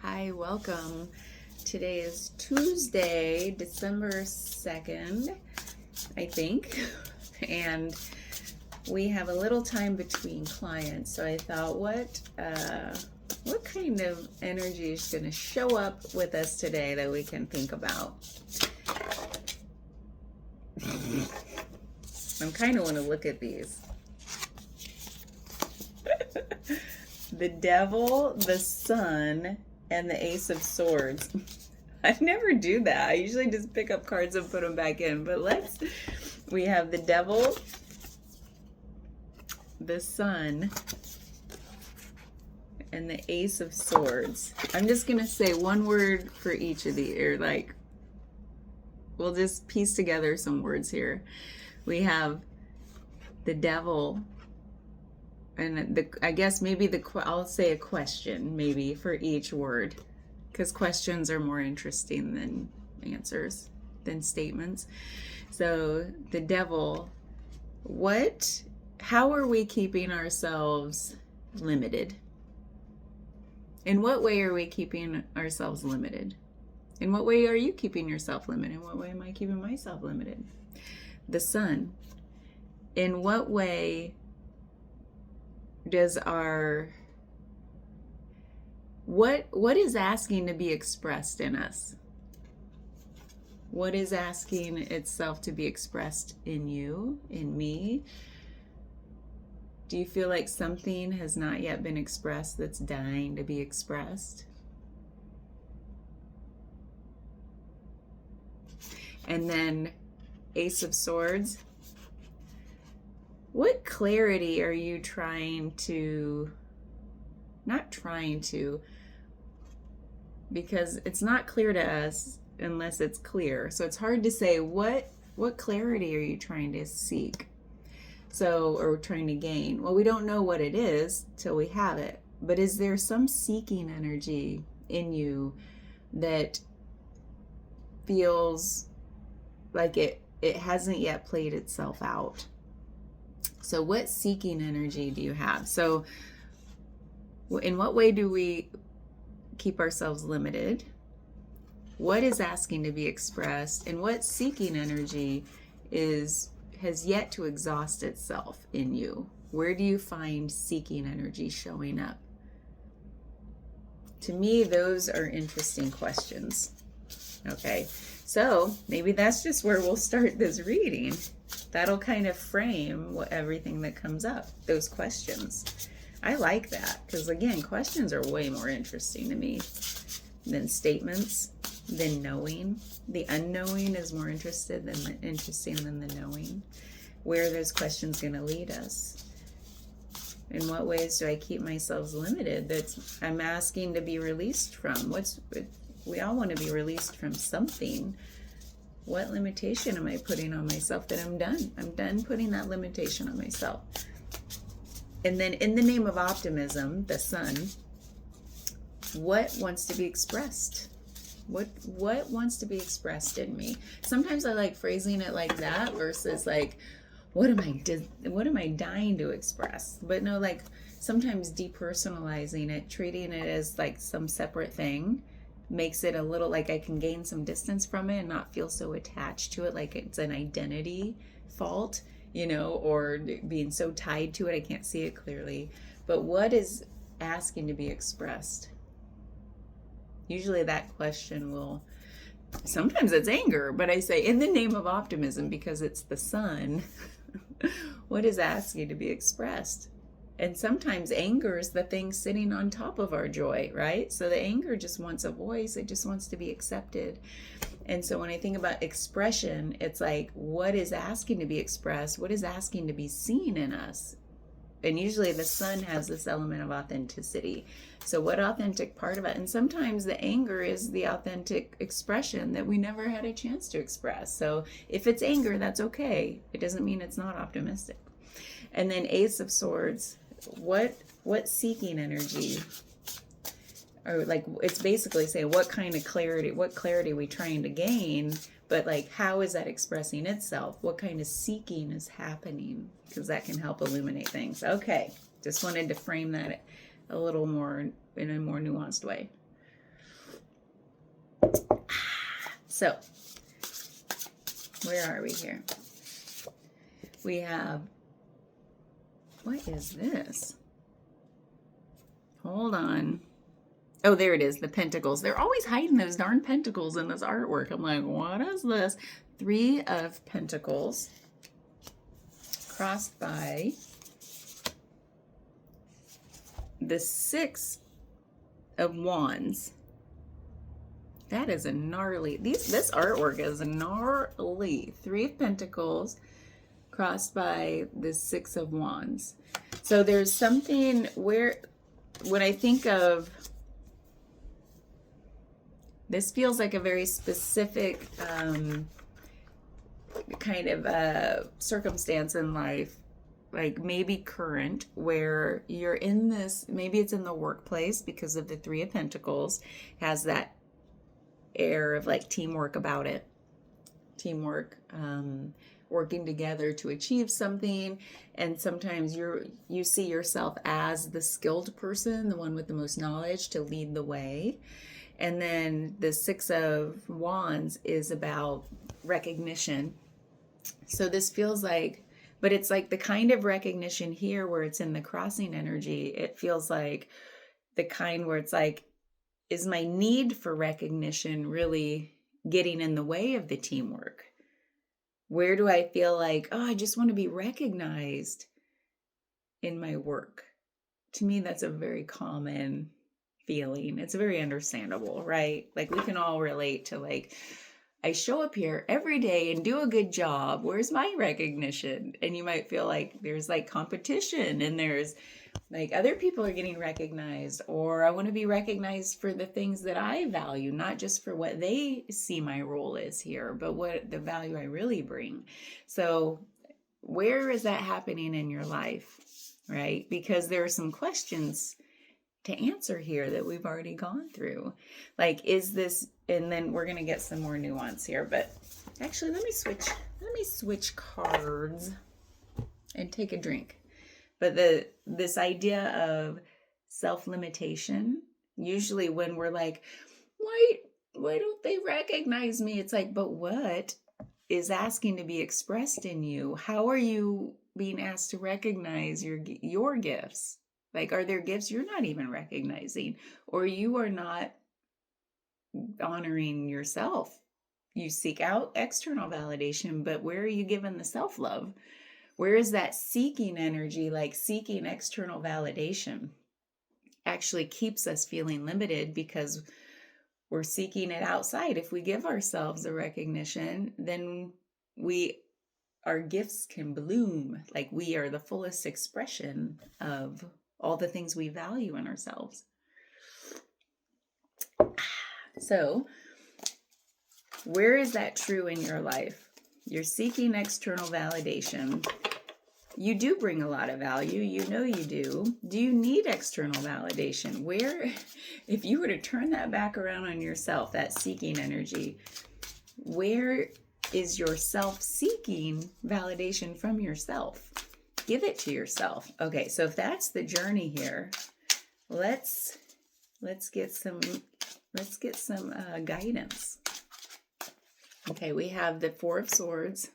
Hi, welcome. Today is Tuesday, December 2nd, I think, and we have a little time between clients. So I thought, what kind of energy is going to show up with us today that we can think about? I'm kind of want to look at these. The Devil, the Sun, and the Ace of Swords. I never do that. I usually just pick up cards and put them back in. But we have the Devil, the Sun, and the Ace of Swords. I'm just going to say one word for each of these, or we'll just piece together some words here. We have the Devil, and I guess maybe I'll say a question maybe for each word, because questions are more interesting than answers, than statements. So the Devil, how are we keeping ourselves limited? In what way are we keeping ourselves limited? In what way are you keeping yourself limited? In what way am I keeping myself limited? The Sun, in what way does what is asking to be expressed in us? What is asking itself to be expressed in you, in me? Do you feel like something has not yet been expressed that's dying to be expressed? And then Ace of Swords. What clarity are you because it's not clear to us unless it's clear. So it's hard to say what clarity are you trying to seek? Or trying to gain? Well, we don't know what it is till we have it. But is there some seeking energy in you that feels like it hasn't yet played itself out? So what seeking energy do you have? So in what way do we keep ourselves limited? What is asking to be expressed? And what seeking energy has yet to exhaust itself in you? Where do you find seeking energy showing up? To me, those are interesting questions. Okay, so maybe that's just where we'll start this reading. That'll kind of frame everything that comes up, those questions. I like that because, again, questions are way more interesting to me than statements, than knowing. The unknowing is more interesting than the knowing. Where are those questions going to lead us? In what ways do I keep myself limited that I'm asking to be released from? We all want to be released from something. What limitation am I putting on myself that I'm done? I'm done putting that limitation on myself. And then in the name of optimism, the Sun, what wants to be expressed? What wants to be expressed in me? Sometimes I like phrasing it like that versus like, what am I dying to express? But no, like sometimes depersonalizing it, treating it as like some separate thing, makes it a little like I can gain some distance from it and not feel so attached to it, like it's an identity fault, or being so tied to it I can't see it clearly. But what is asking to be expressed? Usually that question sometimes it's anger, but I say in the name of optimism because it's the Sun. What is asking to be expressed? And sometimes anger is the thing sitting on top of our joy, right? So the anger just wants a voice. It just wants to be accepted. And so when I think about expression, it's like, what is asking to be expressed? What is asking to be seen in us? And usually the Sun has this element of authenticity. So what authentic part of it? And sometimes the anger is the authentic expression that we never had a chance to express. So if it's anger, that's okay. It doesn't mean it's not optimistic. And then Ace of Swords, what seeking energy? Or like it's basically saying what clarity are we trying to gain? But like, how is that expressing itself? What kind of seeking is happening? Because that can help illuminate things. Okay, just wanted to frame that a little more in a more nuanced way. So, where are we here? We have, what is this? Hold on. Oh, there it is, the pentacles. They're always hiding those darn pentacles in this artwork. I'm like, what is this? 3 of Pentacles crossed by the 6 of Wands. That is a gnarly, this artwork is gnarly. 3 of Pentacles crossed by the 6 of Wands. So there's something where, when I think of, this feels like a very specific kind of circumstance in life, like maybe current, where you're in this, maybe it's in the workplace because of the 3 of Pentacles, has that air of like teamwork about it. Teamwork, working together to achieve something. And sometimes you see yourself as the skilled person, the one with the most knowledge to lead the way. And then the 6 of Wands is about recognition. So this feels like, but it's like the kind of recognition here where it's in the crossing energy. It feels like the kind where it's like, is my need for recognition really getting in the way of the teamwork? Where do I feel like, oh, I just want to be recognized in my work? To me, that's a very common feeling. It's very understandable, right? Like we can all relate to like, I show up here every day and do a good job. Where's my recognition? And you might feel like there's like competition and there's like other people are getting recognized, or I want to be recognized for the things that I value, not just for what they see my role is here, but what the value I really bring. So where is that happening in your life, right? Because there are some questions to answer here that we've already gone through. Like, is this, and then we're going to get some more nuance here, but actually let me switch cards and take a drink. But this idea of self-limitation, usually when we're like, why don't they recognize me? It's like, but what is asking to be expressed in you? How are you being asked to recognize your gifts? Like, are there gifts you're not even recognizing, or you are not honoring yourself? You seek out external validation, but where are you given the self-love? Where is that seeking energy, like seeking external validation, actually keeps us feeling limited because we're seeking it outside. If we give ourselves a recognition, then our gifts can bloom. Like we are the fullest expression of all the things we value in ourselves. So, where is that true in your life? You're seeking external validation. You do bring a lot of value. You know you do. Do you need external validation? Where, if you were to turn that back around on yourself, that seeking energy, where is your self-seeking validation from yourself? Give it to yourself. Okay, so if that's the journey here, let's get some guidance. Okay, we have the 4 of Swords.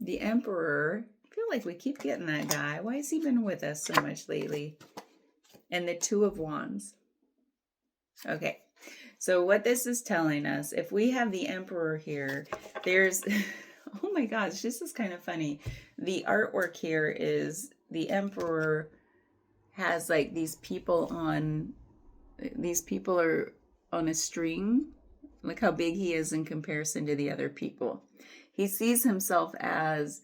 The Emperor. I feel like we keep getting that guy. Why has he been with us so much lately? And the 2 of Wands. Okay, so what this is telling us, if we have the Emperor here, there's, oh my gosh, this is kind of funny. The artwork here is the Emperor has like these people are on a string. Look how big he is in comparison to the other people. He sees himself as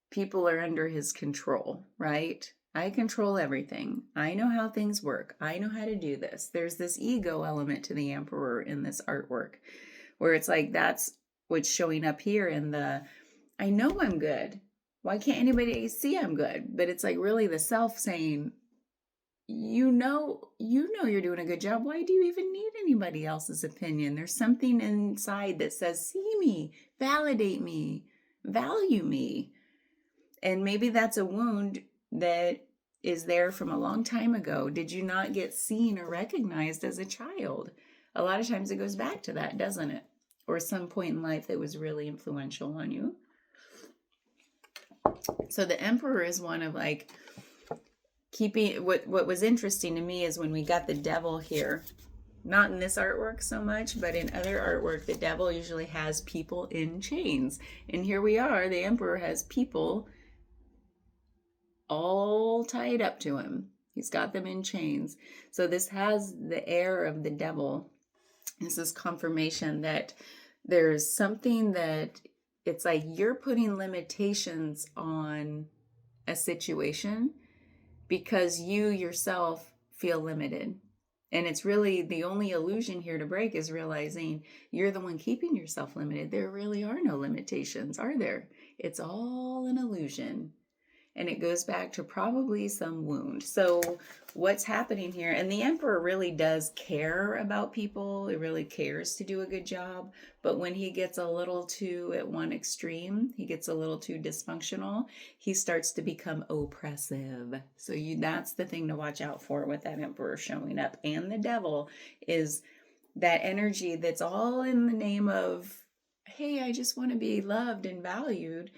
people are under his control, right? I control everything. I know how things work. I know how to do this. There's this ego element to the Emperor in this artwork where it's like that's what's showing up here in the, I know I'm good. Why can't anybody see I'm good? But it's like really the self saying, you know you're doing a good job. Why do you even need anybody else's opinion? There's something inside that says, see me, validate me, value me. And maybe that's a wound that is there from a long time ago. Did you not get seen or recognized as a child? A lot of times it goes back to that, doesn't it? Or some point in life that was really influential on you. So the Emperor is one of like keeping, what was interesting to me is when we got the Devil here, not in this artwork so much, but in other artwork, the Devil usually has people in chains. And here we are, the Emperor has people all tied up to him. He's got them in chains. So this has the air of the Devil. This is confirmation that there's something that it's like you're putting limitations on a situation because you yourself feel limited. And it's really the only illusion here to break is realizing you're the one keeping yourself limited. There really are no limitations, are there? It's all an illusion. And it goes back to probably some wound. So what's happening here, and the Emperor really does care about people. He really cares to do a good job. But when he gets a little too at one extreme, he gets a little too dysfunctional, he starts to become oppressive. So that's the thing to watch out for with that Emperor showing up. And the Devil is that energy that's all in the name of, hey, I just want to be loved and valued,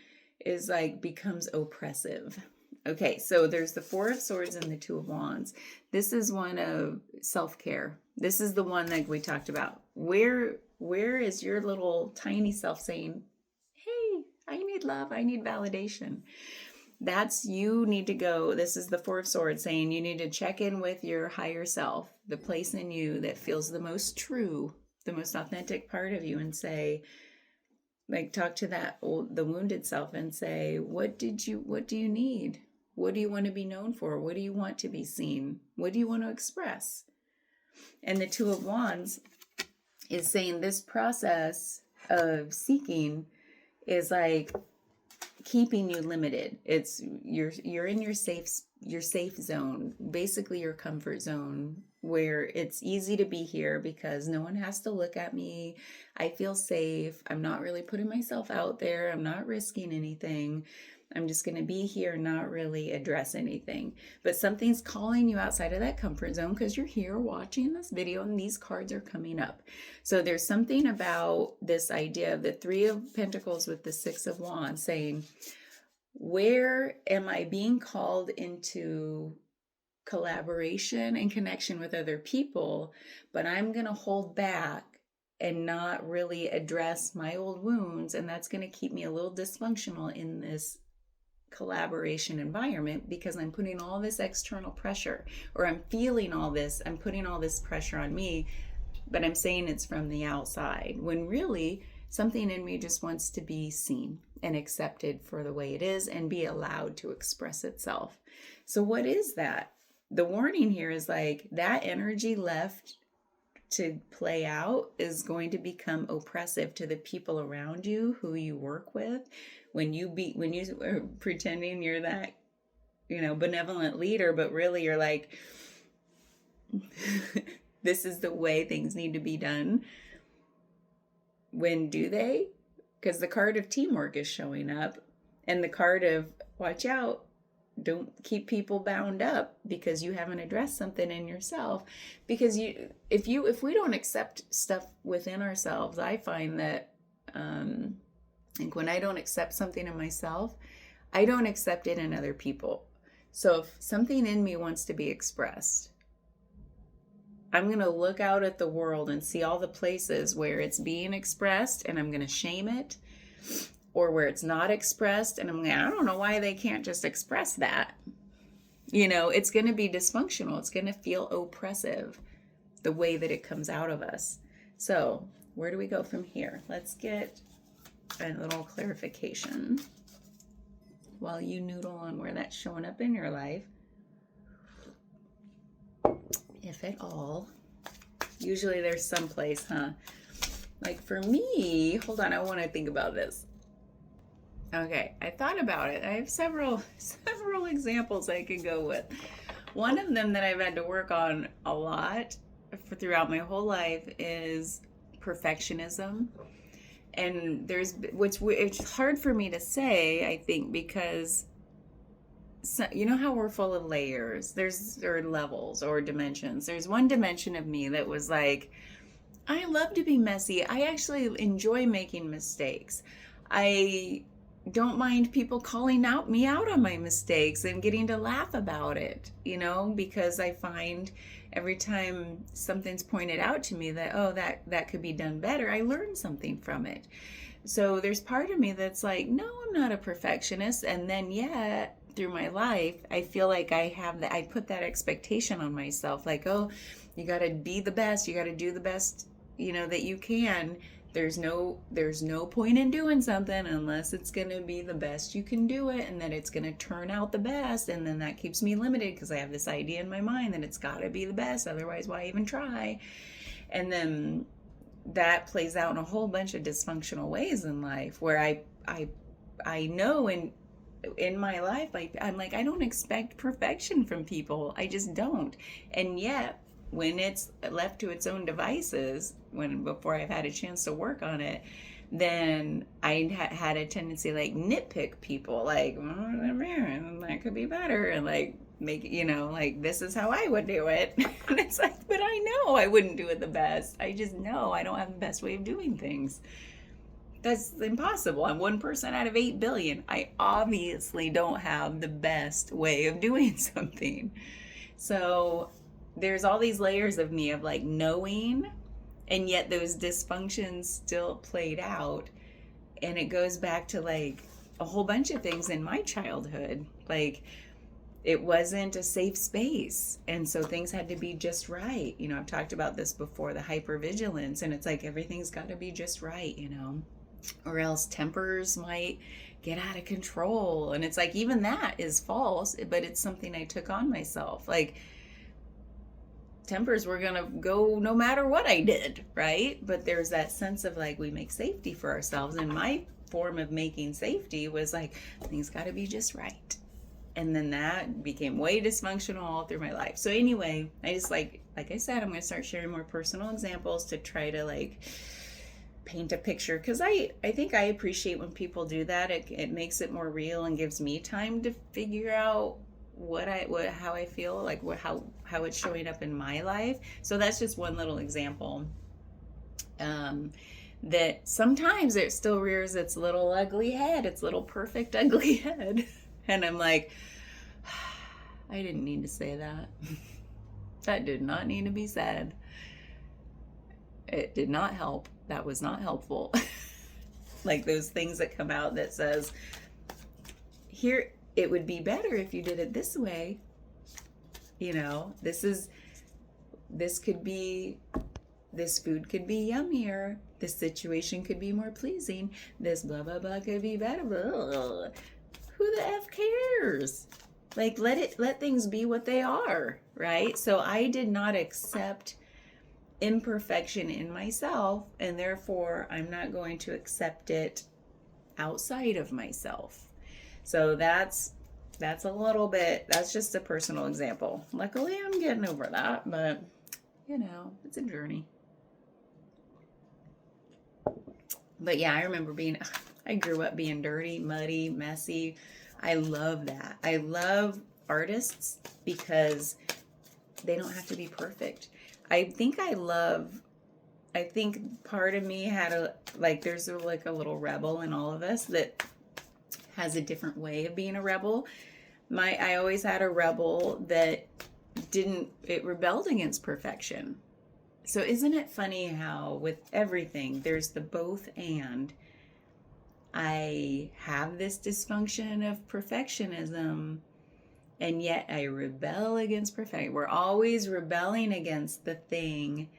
is like becomes oppressive. Okay, so there's the Four of Swords and the Two of Wands. This is one of self-care. This is the one like we talked about. Where is your little tiny self saying, hey, I need love, I need validation? That's, you need to go. This is the Four of Swords saying you need to check in with your higher self, the place in you that feels the most true, the most authentic part of you, and say, like, talk to the wounded self and say, what do you need? What do you want to be known for? What do you want to be seen? What do you want to express? And the Two of Wands is saying this process of seeking is like keeping you limited. It's you're in your safe zone, basically your comfort zone, where it's easy to be here because no one has to look at me. I feel safe. I'm not really putting myself out there. I'm not risking anything. I'm just going to be here, not really address anything. But something's calling you outside of that comfort zone because you're here watching this video and these cards are coming up. So there's something about this idea of the Three of Pentacles with the Six of Wands saying, where am I being called into collaboration and connection with other people, but I'm going to hold back and not really address my old wounds, and that's going to keep me a little dysfunctional in this collaboration environment because I'm putting all this external pressure, or I'm feeling all this, I'm putting all this pressure on me, but I'm saying it's from the outside, when really something in me just wants to be seen and accepted for the way it is and be allowed to express itself. So what is that? The warning here is like that energy left to play out is going to become oppressive to the people around you who you work with. When you are pretending you're that, benevolent leader, but really you're like, this is the way things need to be done. When do they? Because the card of teamwork is showing up, and the card of watch out, don't keep people bound up because you haven't addressed something in yourself. Because if we don't accept stuff within ourselves, I find that like when I don't accept something in myself, I don't accept it in other people. So if something in me wants to be expressed, I'm going to look out at the world and see all the places where it's being expressed, and I'm going to shame it, or where it's not expressed, and I'm like, I don't know why they can't just express that. It's going to be dysfunctional. It's going to feel oppressive, the way that it comes out of us. So where do we go from here? Let's get a little clarification while you noodle on where that's showing up in your life. If at all. Usually there's some place, huh? Like for me, hold on, I want to think about this. Okay, I thought about it. I have several examples I could go with. One of them that I've had to work on a lot throughout my whole life is perfectionism. And it's hard for me to say, I think, because so, you know how we're full of layers, or levels or dimensions. There's one dimension of me that was like, I love to be messy. I actually enjoy making mistakes. I don't mind people calling me out on my mistakes and getting to laugh about it, because I find every time something's pointed out to me that, oh, that could be done better, I learn something from it. So there's part of me that's like, no, I'm not a perfectionist. And then, yeah, through my life, I feel like I put that expectation on myself, like, oh, you got to be the best, you got to do the best, that you can. There's no point in doing something unless it's going to be the best you can do it, and that it's going to turn out the best. And then that keeps me limited because I have this idea in my mind that it's got to be the best, otherwise why even try? And then that plays out in a whole bunch of dysfunctional ways in life, where I know in my life, I'm like, I don't expect perfection from people. I just don't. And yet, when it's left to its own devices, before I've had a chance to work on it, then I had a tendency like nitpick people, like, man, that could be better, and like make like, this is how I would do it. And it's like, but I know I wouldn't do it the best. I just know I don't have the best way of doing things. That's impossible. I'm 1% out of 8 billion. I obviously don't have the best way of doing something. So there's all these layers of me of like knowing, and yet those dysfunctions still played out. And it goes back to like a whole bunch of things in my childhood. Like, it wasn't a safe space, and so things had to be just right. I've talked about this before, the hypervigilance, and it's like everything's got to be just right, or else tempers might get out of control. And it's like, even that is false, but it's something I took on myself. Like, tempers were gonna go no matter what I did, right? But there's that sense of like, we make safety for ourselves, and my form of making safety was like, things got to be just right. And then that became way dysfunctional all through my life. So anyway, I just like I said, I'm going to start sharing more personal examples to try to like paint a picture, because I think I appreciate when people do that. It makes it more real and gives me time to figure out how I feel, like how it's showing up in my life. So that's just one little example. That sometimes it still rears its little ugly head, its little perfect ugly head. And I'm like, I didn't need to say that. That did not need to be said. It did not help. That was not helpful. Like those things that come out that says, here, it would be better if you did it this way. This food could be yummier. This situation could be more pleasing. This blah, blah, blah could be better. Blah, blah. Who the F cares? Like, let things be what they are, right? So I did not accept imperfection in myself, and therefore I'm not going to accept it outside of myself. So that's a little bit, that's just a personal example. Luckily, I'm getting over that, but it's a journey. But yeah, I remember I grew up being dirty, muddy, messy. I love that. I love artists because they don't have to be perfect. I think part of me had there's a little rebel in all of us that has a different way of being a rebel. I always had a rebel that it rebelled against perfection. So isn't it funny how with everything there's the both and? I have this dysfunction of perfectionism, and yet I rebel against perfection. We're always rebelling against the thing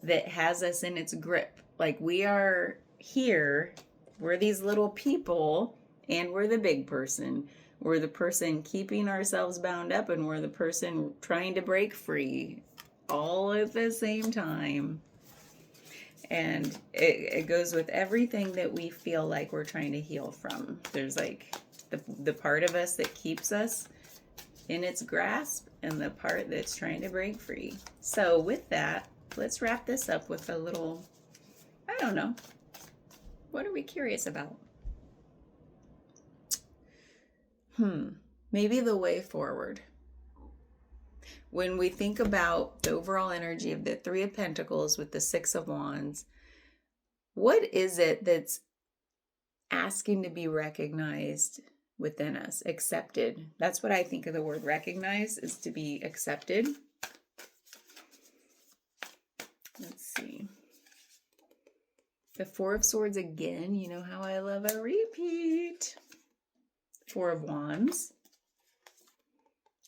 that has us in its grip. Like, we are here, we're these little people, and we're the big person. We're the person keeping ourselves bound up, and we're the person trying to break free all at the same time. And it goes with everything that we feel like we're trying to heal from. There's like the part of us that keeps us in its grasp, and the part that's trying to break free. So with that, let's wrap this up with a little, I don't know, what are we curious about? maybe the way forward. When we think about the overall energy of the Three of Pentacles with the Six of Wands, what is it that's asking to be recognized within us, accepted? That's what I think of the word recognize, is to be accepted. Let's see. The Four of Swords again. You know how I love a repeat. Four of Wands.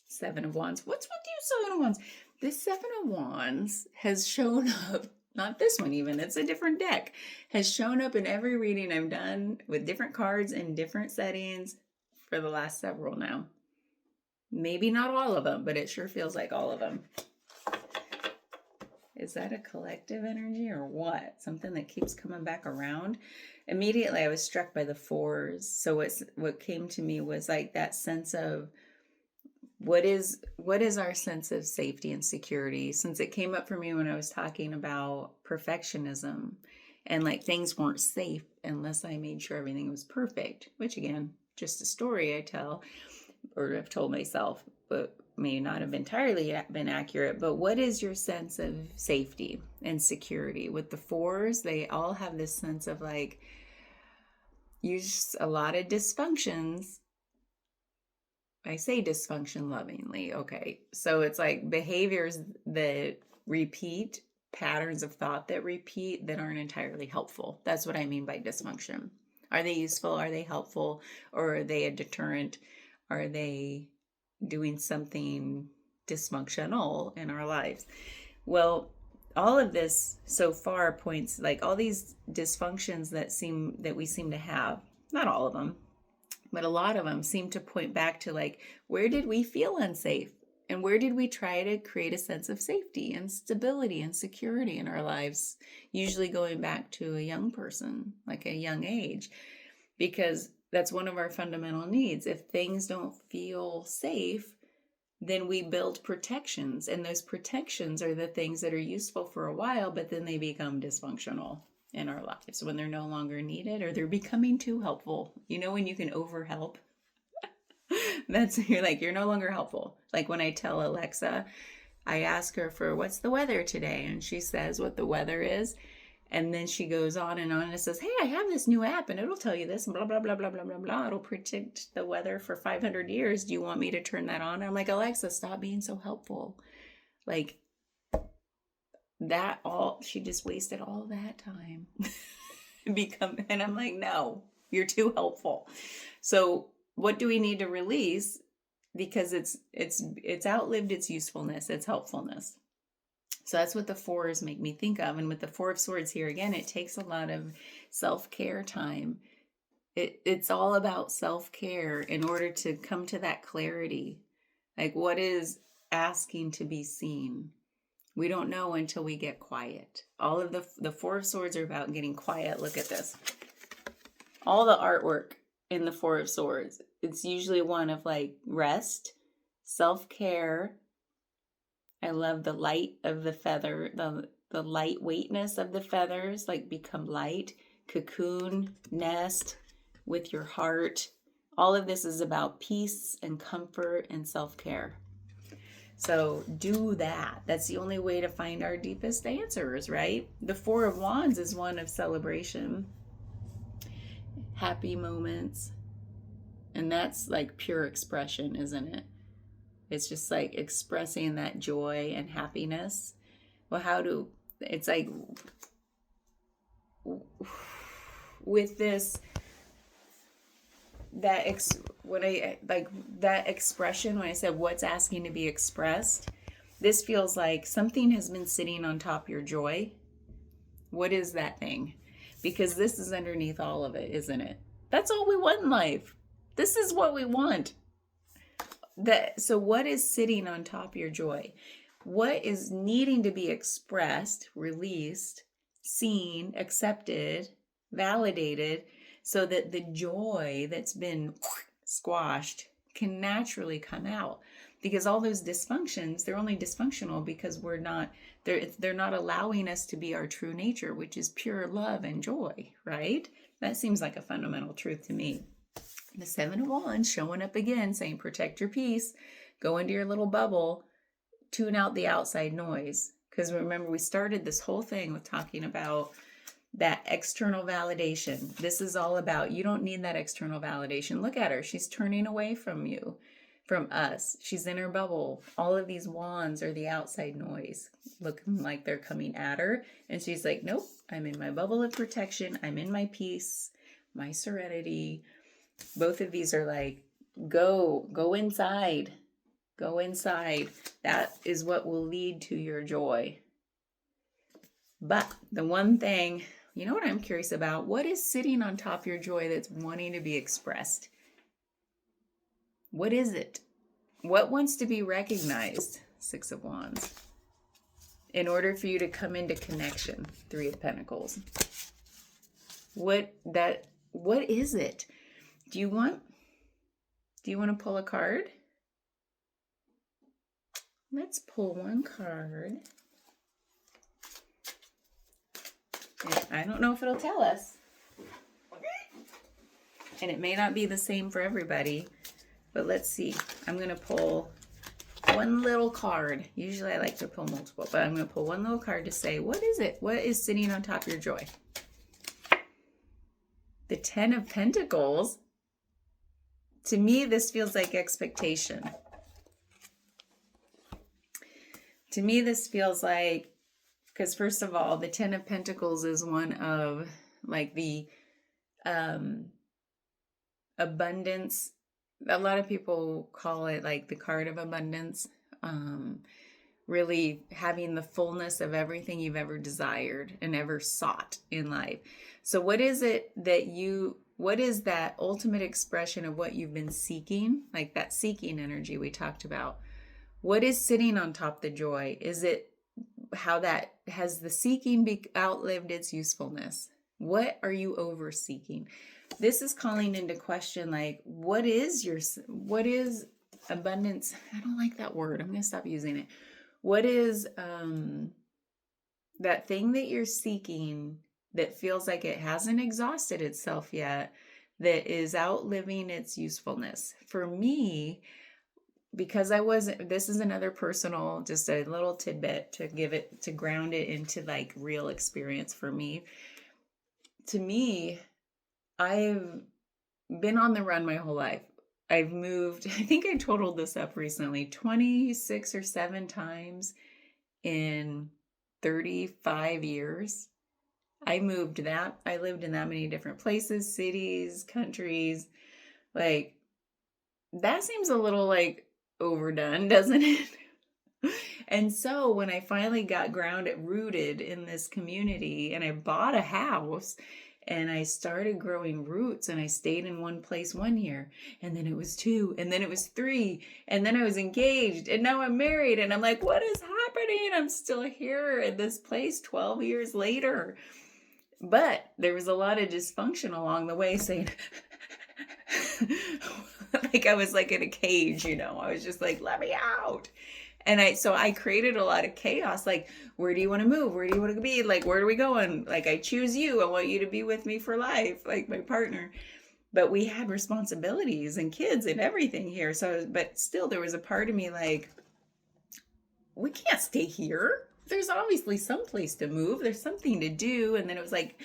Seven of Wands. What's with you, Seven of Wands? This Seven of Wands has shown up, not this one even, it's a different deck, has shown up in every reading I've done with different cards in different settings for the last several now. Maybe not all of them, but it sure feels like all of them. Is that a collective energy or what? Something that keeps coming back around? Immediately I was struck by the fours. So what came to me was like that sense of, what is our sense of safety and security? Since it came up for me when I was talking about perfectionism and like things weren't safe unless I made sure everything was perfect, which again, just a story I tell or I've told myself, but may not have entirely been accurate. But what is your sense of safety and security? With the fours, they all have this sense of like, use a lot of dysfunctions. I say dysfunction lovingly. Okay. So it's like behaviors that repeat, patterns of thought that repeat, that aren't entirely helpful. That's what I mean by dysfunction. Are they useful? Are they helpful? Or are they a deterrent? Are they doing something dysfunctional in our lives? Well, all of this so far points, like all these dysfunctions that we seem to have, not all of them, but a lot of them seem to point back to like, where did we feel unsafe? And where did we try to create a sense of safety and stability and security in our lives? Usually going back to a young person, like a young age, because that's one of our fundamental needs. If things don't feel safe, then we build protections. And those protections are the things that are useful for a while, but then they become dysfunctional in our lives when they're no longer needed or they're becoming too helpful. You know, when you can overhelp, you're no longer helpful. Like when I tell Alexa, I ask her for what's the weather today, and she says what the weather is, and then she goes on and says, hey, I have this new app and it'll tell you this and blah blah blah blah blah blah blah, it'll predict the weather for 500 years. Do you want me to turn that on? I'm like, Alexa, stop being so helpful. Like that, all she just wasted all that time and I'm like, no, you're too helpful. So what do we need to release? Because it's outlived its usefulness, its helpfulness. So that's what the fours make me think of. And with the Four of Swords here again, it takes a lot of self-care time. It's all about self-care in order to come to that clarity. Like, what is asking to be seen? We don't know until we get quiet. All of the Four of Swords are about getting quiet. Look at this. All the artwork in the Four of Swords, it's usually one of like rest, self-care. I love the light of the feather, the lightweightness of the feathers, like become light, cocoon, nest with your heart. All of this is about peace and comfort and self-care. So do that. That's the only way to find our deepest answers, right? The Four of Wands is one of celebration, happy moments. And that's like pure expression, isn't it? It's just like expressing that joy and happiness. Well, it's like with this, that expression, when I said what's asking to be expressed, this feels like something has been sitting on top of your joy. What is that thing? Because this is underneath all of it, isn't it? That's all we want in life. This is what we want. So what is sitting on top of your joy? What is needing to be expressed, released, seen, accepted, validated, so that the joy that's been squashed can naturally come out? Because all those dysfunctions, they're only dysfunctional because they're not allowing us to be our true nature, which is pure love and joy, right? That seems like a fundamental truth to me. The Seven of Wands showing up again, saying protect your peace, go into your little bubble, tune out the outside noise. Because remember, we started this whole thing with talking about that external validation. This is all about, you don't need that external validation. Look at her. She's turning away from you, from us. She's in her bubble. All of these wands are the outside noise, looking like they're coming at her. And she's like, nope, I'm in my bubble of protection. I'm in my peace, my serenity. Both of these are like, go inside. Go inside. That is what will lead to your joy. But the one thing, you know what I'm curious about? What is sitting on top of your joy that's wanting to be expressed? What is it? What wants to be recognized? Six of Wands. In order for you to come into connection, Three of Pentacles. What is it? Do you want to pull a card? Let's pull one card. And I don't know if it'll tell us. And it may not be the same for everybody, but let's see. I'm going to pull one little card. Usually I like to pull multiple, but I'm going to pull one little card to say, what is it? What is sitting on top of your joy? The Ten of Pentacles. To me, this feels like expectation. To me, this feels like, because first of all, the Ten of Pentacles is one of like the abundance. A lot of people call it like the card of abundance. Really having the fullness of everything you've ever desired and ever sought in life. So what is it that what is that ultimate expression of what you've been seeking? Like that seeking energy we talked about. What is sitting on top of the joy? Is it how that has the seeking outlived its usefulness? What are you over seeking? This is calling into question, like, what is abundance? I don't like that word. I'm going to stop using it. What is that thing that you're seeking that feels like it hasn't exhausted itself yet, that is outliving its usefulness? For me, because this is another personal, just a little tidbit to ground it into like real experience for me. To me, I've been on the run my whole life. I've moved, I think I totaled this up recently, 26 or 7 times in 35 years. I lived in that many different places, cities, countries. Like, that seems a little like overdone, doesn't it? And so when I finally got rooted in this community and I bought a house and I started growing roots and I stayed in one place 1 year, and then it was 2, and then it was 3, and then I was engaged, and now I'm married, and I'm like, what is happening? I'm still here in this place 12 years later. But there was a lot of dysfunction along the way, saying, like I was like in a cage, I was just like, let me out. And so I created a lot of chaos. Like, where do you want to move? Where do you want to be? Like, where are we going? Like, I choose you. I want you to be with me for life, like my partner. But we had responsibilities and kids and everything here. So, but still there was a part of me like, we can't stay here. There's obviously some place to move. There's something to do. And then it was like,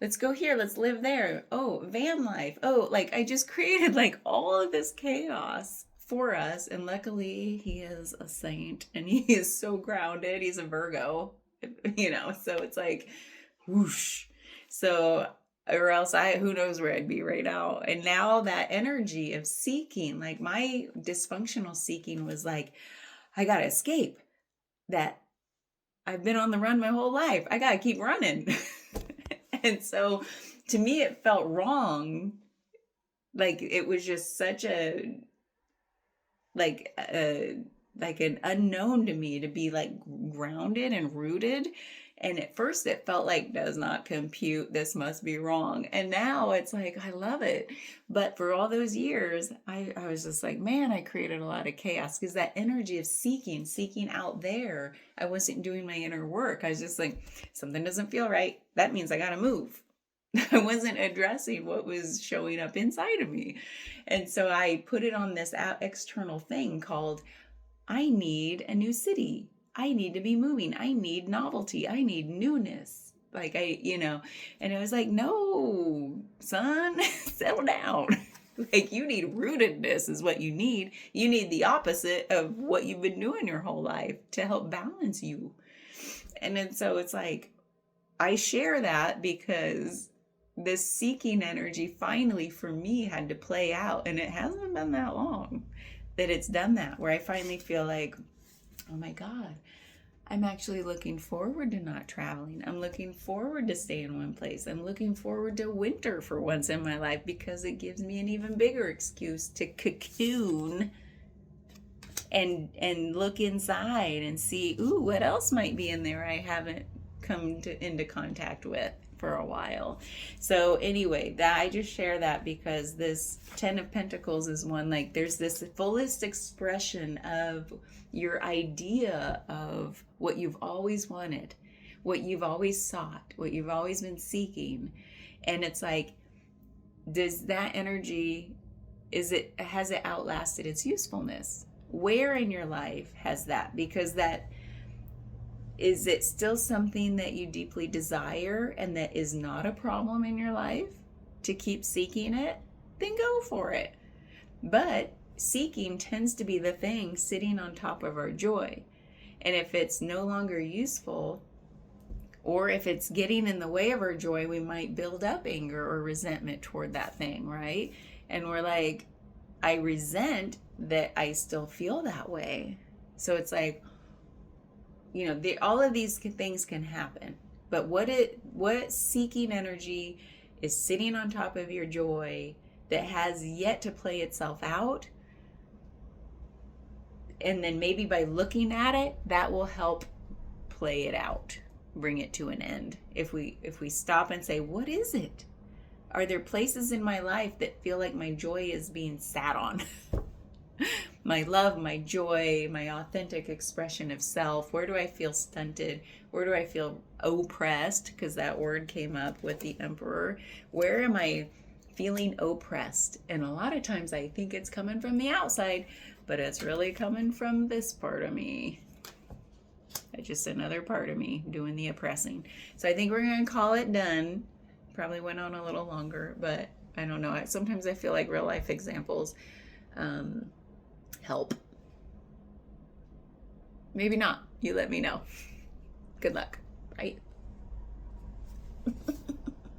let's go here. Let's live there. Oh, van life. Oh, like I just created like all of this chaos for us. And luckily he is a saint and he is so grounded. He's a Virgo, so it's like whoosh. So, or else who knows where I'd be right now. And now that energy of seeking, like my dysfunctional seeking was like, I got to escape that. I've been on the run my whole life. I got to keep running. And so to me, it felt wrong. Like it was just such like an unknown to me to be like grounded and rooted. And at first it felt like, does not compute. This must be wrong. And now it's like, I love it. But for all those years, I was just like, man, I created a lot of chaos because that energy of seeking out there, I wasn't doing my inner work. I was just like, something doesn't feel right. That means I got to move. I wasn't addressing what was showing up inside of me. And so I put it on this external thing called, I need a new city. I need to be moving. I need novelty. I need newness. Like and it was like, no, son, settle down. Like, you need rootedness is what you need. You need the opposite of what you've been doing your whole life to help balance you. And then so it's like, I share that because this seeking energy finally for me had to play out, and it hasn't been that long that it's done that, where I finally feel like, oh my God, I'm actually looking forward to not traveling. I'm looking forward to staying in one place. I'm looking forward to winter for once in my life because it gives me an even bigger excuse to cocoon and look inside and see, ooh, what else might be in there I haven't come into contact with for a while. So anyway, that I just share that because this 10 of Pentacles is one, like, there's this fullest expression of your idea of what you've always wanted, what you've always sought, what you've always been seeking. And it's like, does that energy, has it outlasted its usefulness? Where in your life has that? Because is it still something that you deeply desire and that is not a problem in your life to keep seeking it? Then go for it. But seeking tends to be the thing sitting on top of our joy. And if it's no longer useful, or if it's getting in the way of our joy, we might build up anger or resentment toward that thing, right? And we're like, I resent that I still feel that way. So it's like, all of these things can happen. But what seeking energy is sitting on top of your joy that has yet to play itself out? And then maybe by looking at it, that will help play it out, bring it to an end. If we stop and say, what is it? Are there places in my life that feel like my joy is being sat on? My love, my joy, my authentic expression of self. Where do I feel stunted? Where do I feel oppressed? Because that word came up with the Emperor. Where am I feeling oppressed? And a lot of times I think it's coming from the outside, but it's really coming from this part of me. It's just another part of me doing the oppressing. So I think we're going to call it done. Probably went on a little longer, but I don't know. Sometimes I feel like real life examples help. Maybe not. You let me know. Good luck. Bye.